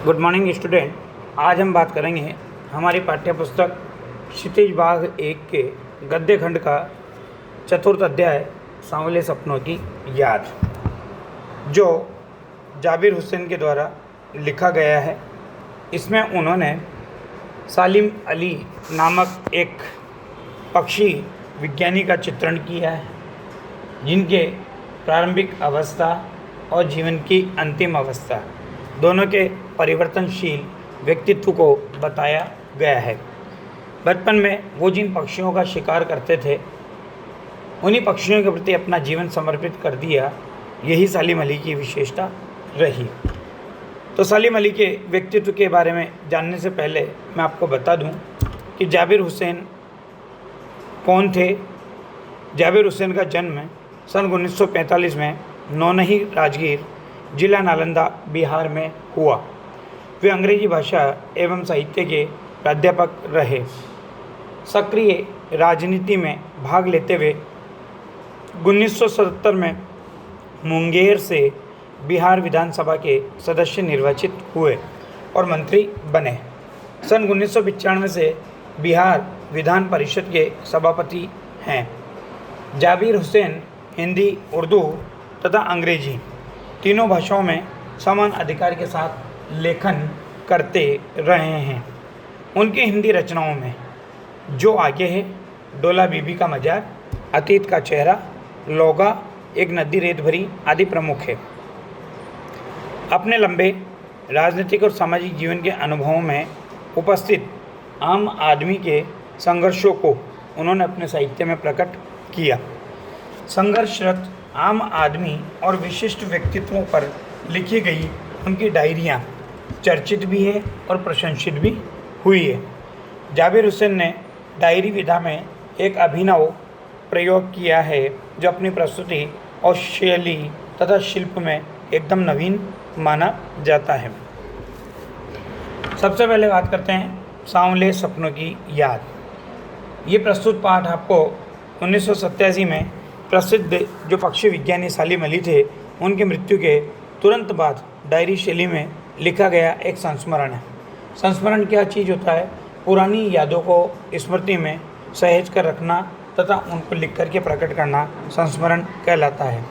Good morning student. आज हम बात करेंगे हमारी पाठ्य पुस्तक क्षितिज भाग 1 के गद्य खंड का चतुर्थ अध्याय सांवले सपनों की याद, जो जाबिर हुसैन के द्वारा लिखा गया है। इसमें उन्होंने सालिम अली नामक एक पक्षी विज्ञानी का चित्रण किया है, जिनके प्रारंभिक अवस्था और जीवन की अंतिम अवस्था दोनों के परिवर्तनशील व्यक्तित्व को बताया गया है। बचपन में वो जिन पक्षियों का शिकार करते थे, उन्हीं पक्षियों के प्रति अपना जीवन समर्पित कर दिया, यही सालिम अली की विशेषता रही। तो सालिम अली के व्यक्तित्व के बारे में जानने से पहले मैं आपको बता दूं कि जाबिर हुसैन कौन थे। जाबिर हुसैन का जन्म सन 1945 में नौनही राजगीर, जिला नालंदा, बिहार में हुआ। वे अंग्रेजी भाषा एवं साहित्य के प्राध्यापक रहे। सक्रिय राजनीति में भाग लेते हुए 1977 में मुंगेर से बिहार विधानसभा के सदस्य निर्वाचित हुए और मंत्री बने। सन 1995 से बिहार विधान परिषद के सभापति हैं। जाबिर हुसैन हिंदी, उर्दू तथा अंग्रेजी तीनों भाषाओं में समान अधिकार के साथ लेखन करते रहे हैं। उनकी हिंदी रचनाओं में जो आगे है, डोला बीबी का मजाक, अतीत का चेहरा, लोगा, एक नदी रेत भरी आदि प्रमुख है। अपने लंबे राजनीतिक और सामाजिक जीवन के अनुभवों में उपस्थित आम आदमी के संघर्षों को उन्होंने अपने साहित्य में प्रकट किया। संघर्षरत आम आदमी और विशिष्ट व्यक्तित्वों पर लिखी गई उनकी डायरियाँ चर्चित भी है और प्रशंसित भी हुई है। जाबिर हुसैन ने डायरी विधा में एक अभिनव प्रयोग किया है, जो अपनी प्रस्तुति और शैली तथा शिल्प में एकदम नवीन माना जाता है। सबसे पहले बात करते हैं सांवले सपनों की याद। ये प्रस्तुत पाठ आपको 1987 में प्रसिद्ध जो पक्षी विज्ञानी सालिम अली थे, उनकी मृत्यु के तुरंत बाद डायरी शैली में लिखा गया एक संस्मरण है। संस्मरण क्या चीज़ होता है? पुरानी यादों को स्मृति में सहेज कर रखना तथा उनको लिख कर के प्रकट करना संस्मरण कहलाता है।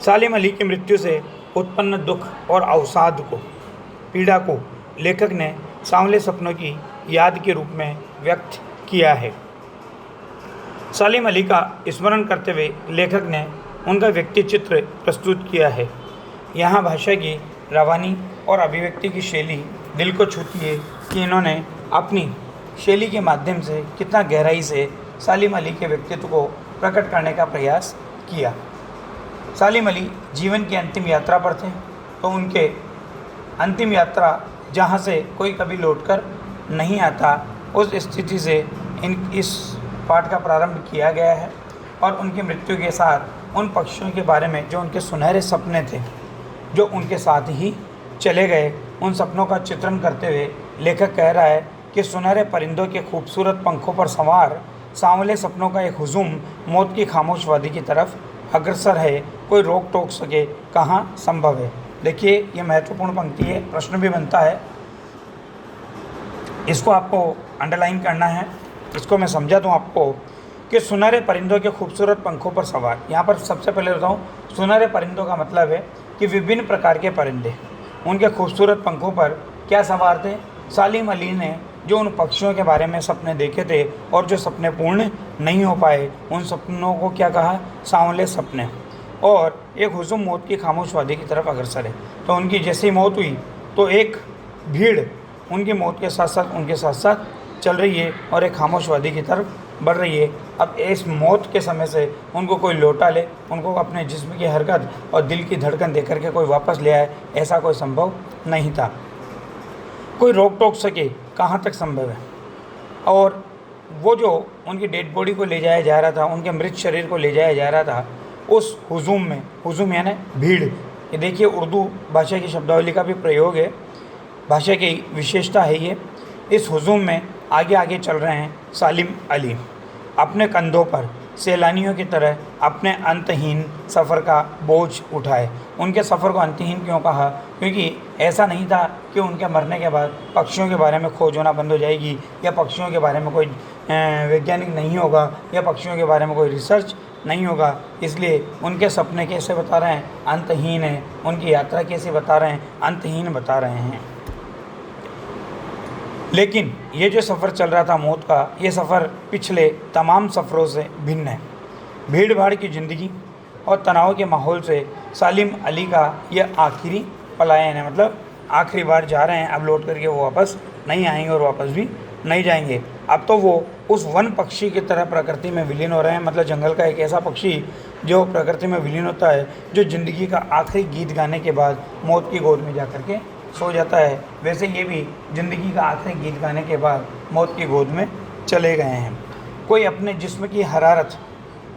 सालिम अली की मृत्यु से उत्पन्न दुख और अवसाद को, पीड़ा को लेखक ने सांवले सपनों की याद के रूप में व्यक्त किया है। सालिम अली का स्मरण करते हुए लेखक ने उनका व्यक्ति चित्र प्रस्तुत किया है। यहाँ भाषा की रवानी और अभिव्यक्ति की शैली दिल को छूती है कि इन्होंने अपनी शैली के माध्यम से कितना गहराई से सालिम अली के व्यक्तित्व को प्रकट करने का प्रयास किया। सालिम अली जीवन की अंतिम यात्रा पर थे, तो उनके अंतिम यात्रा जहाँ से कोई कभी लौटकर नहीं आता, उस स्थिति से इस पाठ का प्रारंभ किया गया है। और उनकी मृत्यु के साथ उन पक्षियों के बारे में जो उनके सुनहरे सपने थे, जो उनके साथ ही चले गए, उन सपनों का चित्रण करते हुए लेखक कह रहा है कि सुनहरे परिंदों के खूबसूरत पंखों पर सवार सांवले सपनों का एक हुजूम मौत की खामोश वादी की तरफ अग्रसर है, कोई रोक टोक सके कहाँ संभव है। देखिए, ये महत्वपूर्ण पंक्ति है, प्रश्न भी बनता है, इसको आपको अंडरलाइन करना है। इसको मैं समझा दूँ आपको कि सुनहरे परिंदों के खूबसूरत पंखों पर सवार। यहाँ पर सबसे पहले बताऊँ, सुनहरे परिंदों का मतलब है कि विभिन्न प्रकार के परिंदे उनके खूबसूरत पंखों पर क्या सवार थे। सालिम अली ने जो उन पक्षियों के बारे में सपने देखे थे और जो सपने पूर्ण नहीं हो पाए, उन सपनों को क्या कहा? सांवले सपने। और एक हुजूम मौत की खामोश वादी की तरफ अग्रसर है। तो उनकी जैसी मौत हुई तो एक भीड़ उनकी मौत के साथ साथ उनके साथ साथ चल रही है और एक खामोश वादी की तरफ बढ़ रही है। अब इस मौत के समय से उनको कोई लौटा ले, उनको अपने जिस्म की हरकत और दिल की धड़कन देकर के कोई वापस ले आए, ऐसा कोई संभव नहीं था। कोई रोक टोक सके कहाँ तक संभव है। और वो जो उनकी डेड बॉडी को ले जाया जा रहा था, उनके मृत शरीर को ले जाया जा रहा था, उस हुजूम में, हुजूम यानी भीड़, ये देखिए उर्दू भाषा की शब्दावली का भी प्रयोग है, भाषा की विशेषता है ये। इस हुजूम में आगे आगे चल रहे हैं सालिम अली, अपने कंधों पर सैलानियों की तरह अपने अंतहीन सफ़र का बोझ उठाए। उनके सफ़र को अंतहीन क्यों कहा? क्योंकि ऐसा नहीं था कि उनके मरने के बाद पक्षियों के बारे में खोज होना बंद हो जाएगी, या पक्षियों के बारे में कोई वैज्ञानिक नहीं होगा, या पक्षियों के बारे में कोई रिसर्च नहीं होगा। इसलिए उनके सपने कैसे बता रहे हैं, अंतहीन है। उनकी यात्रा कैसे बता रहे हैं, अंतहीन बता रहे हैं। लेकिन ये जो सफ़र चल रहा था मौत का, ये सफ़र पिछले तमाम सफ़रों से भिन्न है। भीड़ भाड़ की ज़िंदगी और तनाव के माहौल से सालिम अली का यह आखिरी पलायन है। मतलब आखिरी बार जा रहे हैं, अब लौट करके वो वापस नहीं आएंगे और वापस भी नहीं जाएंगे। अब तो वो उस वन पक्षी की तरह प्रकृति में विलीन हो रहे हैं। मतलब जंगल का एक ऐसा पक्षी जो प्रकृति में विलीन होता है, जो ज़िंदगी का आखिरी गीत गाने के बाद मौत की गोद में जा कर के सो जाता है, वैसे ये भी ज़िंदगी का आखिरी गीत गाने के बाद मौत की गोद में चले गए हैं। कोई अपने जिस्म की हरारत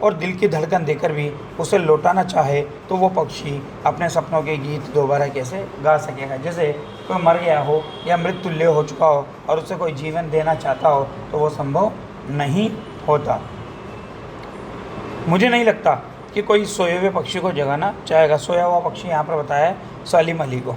और दिल की धड़कन देकर भी उसे लौटाना चाहे तो वो पक्षी अपने सपनों के गीत दोबारा कैसे गा सकेगा। जैसे कोई मर गया हो या मृत्युल्य हो चुका हो और उसे कोई जीवन देना चाहता हो तो वो संभव नहीं होता। मुझे नहीं लगता कि कोई सोए हुए पक्षी को जगाना चाहेगा। सोया हुआ पक्षी यहाँ पर बताया है सालिम अली को।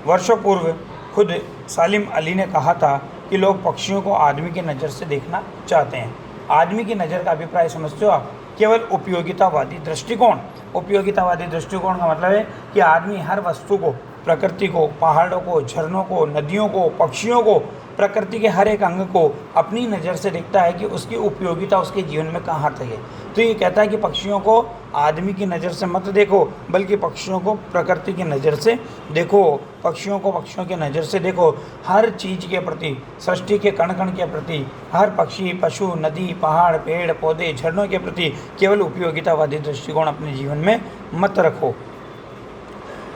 वर्षों पूर्व खुद सालिम अली ने कहा था कि लोग पक्षियों को आदमी की नज़र से देखना चाहते हैं। आदमी की नज़र का अभिप्राय समझते हो आप? केवल उपयोगितावादी दृष्टिकोण। उपयोगितावादी दृष्टिकोण का मतलब है कि आदमी हर वस्तु को, प्रकृति को, पहाड़ों को, झरनों को, नदियों को, पक्षियों को, प्रकृति के हर एक अंग को अपनी नज़र से देखता है कि उसकी उपयोगिता उसके जीवन में कहाँ तक है। तो ये कहता है कि पक्षियों को आदमी की नज़र से मत देखो, बल्कि पक्षियों को प्रकृति की नज़र से देखो। पक्षियों को पक्षियों की नज़र से देखो। हर चीज़ के प्रति, सृष्टि के कण कण के प्रति, हर पक्षी, पशु, नदी, पहाड़, पेड़ पौधे, झरनों के प्रति केवल उपयोगितावादी दृष्टिकोण अपने जीवन में मत रखो।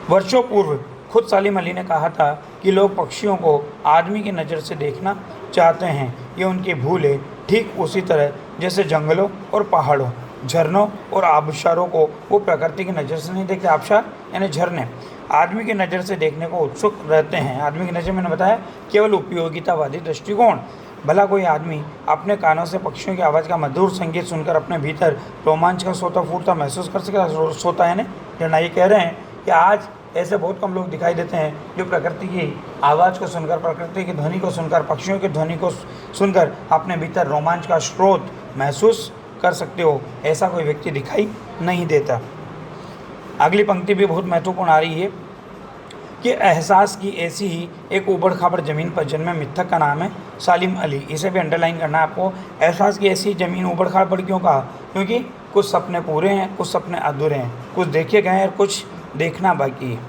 वर्षों पूर्व खुद सालिम अली ने कहा था कि लोग पक्षियों को आदमी की नज़र से देखना चाहते हैं। ये उनकी भूल है। ठीक उसी तरह जैसे जंगलों और पहाड़ों, झरनों और आबशारों को वो प्रकृति की नज़र से नहीं देखते। आबशार यानी झरने आदमी की नज़र से देखने को उत्सुक रहते हैं। आदमी की नज़र मैंने बताया केवल उपयोगितावादी दृष्टिकोण। भला कोई आदमी अपने कानों से पक्षियों की आवाज़ का मधुर संगीत सुनकर अपने भीतर रोमांच का सोता फूटता महसूस कर सकेगा? सोता है ना ये कह रहे हैं कि आज ऐसे बहुत कम लोग दिखाई देते हैं जो प्रकृति की आवाज़ को सुनकर, प्रकृति की ध्वनि को सुनकर, पक्षियों की ध्वनि को सुनकर अपने भीतर रोमांच का स्रोत महसूस कर सकते हो। ऐसा कोई व्यक्ति दिखाई नहीं देता। अगली पंक्ति भी बहुत महत्वपूर्ण आ रही है कि एहसास की ऐसी ही एक उबड़ खाबड़ ज़मीन पर जन्मे मिथक का नाम है सालिम अली। इसे भी अंडरलाइन करना है आपको। एहसास की ऐसी ज़मीन उबड़ खाबड़ क्यों कहा? क्योंकि कुछ सपने पूरे हैं, कुछ सपने अधूरे हैं, कुछ देखे गए हैं और कुछ देखना बाकी है।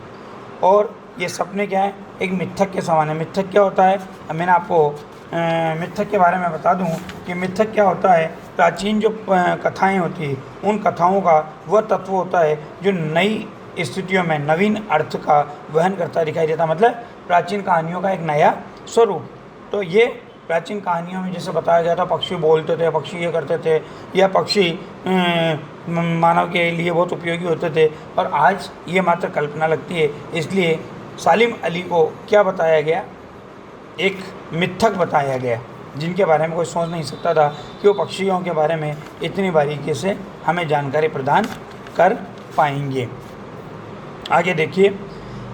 और ये सपने क्या है? एक मिथक के समान है। मिथक क्या होता है? अब मैंने आपको मिथक के बारे में बता दूं कि मिथक क्या होता है। प्राचीन जो कथाएं होती हैं, उन कथाओं का वह तत्व होता है जो नई स्थितियों में नवीन अर्थ का वहन करता दिखाई देता। मतलब प्राचीन कहानियों का एक नया स्वरूप। तो ये प्राचीन कहानियों में जैसे बताया गया था, पक्षी बोलते थे, पक्षी ये करते थे, या पक्षी मानव के लिए बहुत उपयोगी होते थे, और आज ये मात्र कल्पना लगती है। इसलिए सालिम अली को क्या बताया गया? एक मिथक बताया गया जिनके बारे में कोई सोच नहीं सकता था कि वो पक्षियों के बारे में इतनी बारीकी से हमें जानकारी प्रदान कर पाएंगे। आगे देखिए,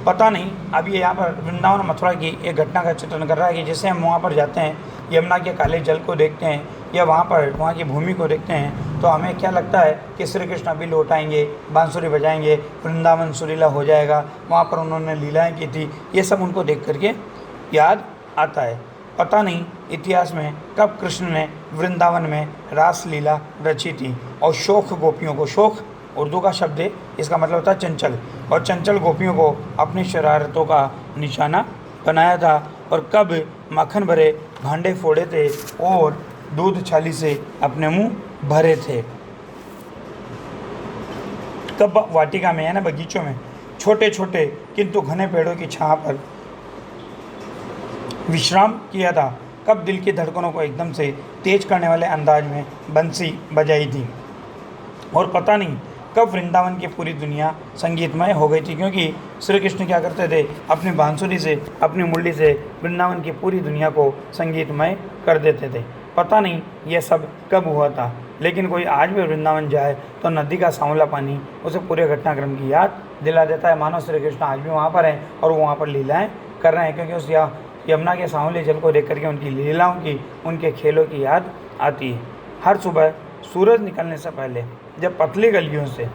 पता नहीं अब ये यहाँ पर वृंदावन मथुरा की एक घटना का चित्रण कर रहा है कि जैसे हम वहाँ पर जाते हैं, यमुना के काले जल को देखते हैं या वहाँ की भूमि को देखते हैं, तो हमें क्या लगता है कि श्री कृष्ण अभी लौट आएंगे, बांसुरी बजाएंगे, वृंदावन सुरीला हो जाएगा, वहाँ पर उन्होंने लीलाएँ की थी। ये सब उनको देख करके याद आता है। पता नहीं इतिहास में कब कृष्ण ने वृंदावन में रास लीला रची थी और शोक गोपियों को, शोक उर्दू का शब्द है, इसका मतलब होता है चंचल, और चंचल गोपियों को अपनी शरारतों का निशाना बनाया था, और कब माखन भरे भांडे फोड़े थे और दूध छाली से अपने मुंह भरे थे। कब वाटिका में, यानी बगीचों में, छोटे छोटे किंतु घने पेड़ों की छांव पर विश्राम किया था। कब दिल की धड़कनों को एकदम से तेज करने वाले अंदाज में बंसी बजाई थी। और पता नहीं कब वृंदावन की पूरी दुनिया संगीतमय हो गई थी, क्योंकि श्री कृष्ण क्या करते थे? अपनी बांसुरी से, अपनी मुरली से वृंदावन की पूरी दुनिया को संगीतमय कर देते थे। पता नहीं यह सब कब हुआ था, लेकिन कोई आज भी वृंदावन जाए तो नदी का सांवला पानी उसे पूरे घटनाक्रम की याद दिला देता है मानो श्री कृष्ण आज भी वहाँ पर हैं और वो वहाँ पर लीलाएं कर रहे हैं, क्योंकि उस यमुना के सांवले जल को देख करके उनकी लीलाओं की, उनके खेलों की याद आती है। हर सुबह सूरज निकलने से पहले जब पतली गलियों से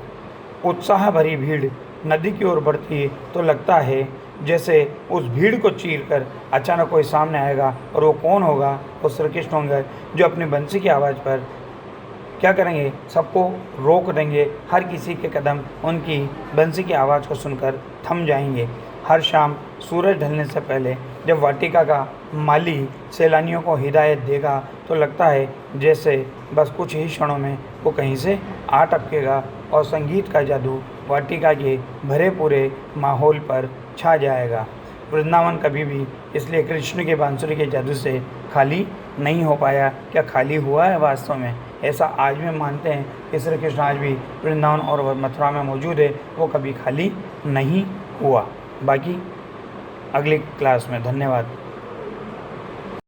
उत्साह भरी भीड़ नदी की ओर बढ़ती है तो लगता है जैसे उस भीड़ को चीर कर अचानक कोई सामने आएगा, और वो कौन होगा? वो श्री कृष्ण होंगे, जो अपनी बंसी की आवाज़ पर क्या करेंगे, सबको रोक देंगे। हर किसी के कदम उनकी बंसी की आवाज़ को सुनकर थम जाएंगे। हर शाम सूरज ढलने से पहले जब वाटिका का माली सैलानियों को हिदायत देगा तो लगता है जैसे बस कुछ ही क्षणों में वो कहीं से आ टपकेगा और संगीत का जादू वाटिका के भरे पूरे माहौल पर छा जाएगा। वृंदावन कभी भी इसलिए कृष्ण के बांसुरी के जादू से खाली नहीं हो पाया। क्या खाली हुआ है वास्तव में? ऐसा आज भी मानते हैं कि श्री कृष्ण आज भी वृंदावन और मथुरा में मौजूद है, वो कभी खाली नहीं हुआ। बाकी अगली क्लास में। धन्यवाद।